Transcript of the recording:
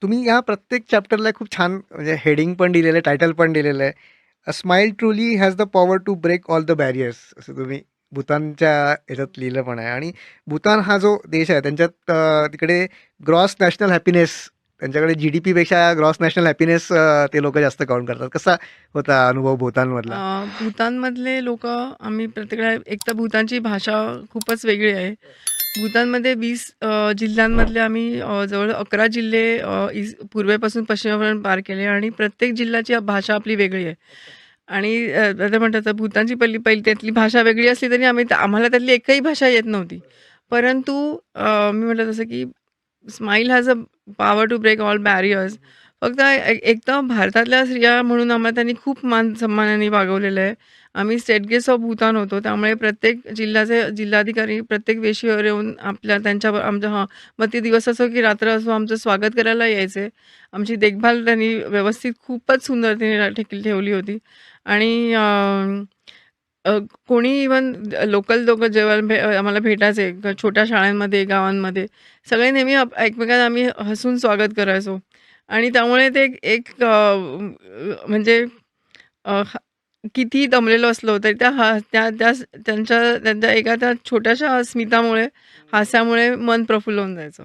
तुम्ही ह्या प्रत्येक चॅप्टरला खूप छान म्हणजे हेडिंग पण दिलेलं आहे, टायटल पण दिलेलं आहे. A smile truly has the power to break all the barriers असं तुम्ही भूतानच्या ह्याच्यात लिहिलं पण आहे. आणि भूतान हा जो देश आहे त्यांच्यात तिकडे ग्रॉस नॅशनल हॅपीनेस त्यांच्याकडे जी-डी-पी पेक्षा ग्रॉस नॅशनल हॅपीनेस ते लोकं जास्त काउंट करतात. कसा होता अनुभव भूतानमधला? भूतानमधले लोकं आम्ही प्रत्येकाला एक तर भूतानची भाषा खूपच वेगळी आहे. भूतानमध्ये 20 जिल्ह्यांमधले आम्ही जवळ 11 जिल्हे पूर्वेपासून पश्चिमेपर्यंत पार केले आणि प्रत्येक जिल्ह्याची भाषा आपली वेगळी आहे. आणि आता म्हणतात तर भूतानची पहिली पहिली त्यातली भाषा वेगळी असली तरी आम्हाला त्यातली एकही भाषा येत नव्हती. परंतु मी म्हटलं तसं की smile has a power to break all barriers. फक्त एक तर भारतातल्या स्त्रिया म्हणून आम्हाला त्यांनी खूप मान सन्मानाने वागवलेलं आहे. आम्ही स्टेट गेस्ट ऑफ भूतान होतो. त्यामुळे प्रत्येक जिल्ह्याचे जिल्हाधिकारी प्रत्येक वेशीवर येऊन त्यांच्यावर आमच्या हां, मग ते दिवस असो की रात्र असो आमचं स्वागत करायला यायचे. आमची देखभाल त्यांनी व्यवस्थित खूपच सुंदर ठेवली होती. आणि अ, कोणी इव्हन लोकल लोकं जेव्हा आम्हाला भेटायचे छोट्या शाळांमध्ये, गावांमध्ये सगळे नेहमी एकमेकांना आम्ही हसून स्वागत करायचो. आणि त्यामुळे ते एक एक म्हणजे ह कितीही दमलेलो असलो तरी त्या हा त्या त्या त्यांच्या त्यांच्या एका त्या छोट्याशा स्मितामुळे, हास्यामुळे मन प्रफुल्ल होऊन जायचं.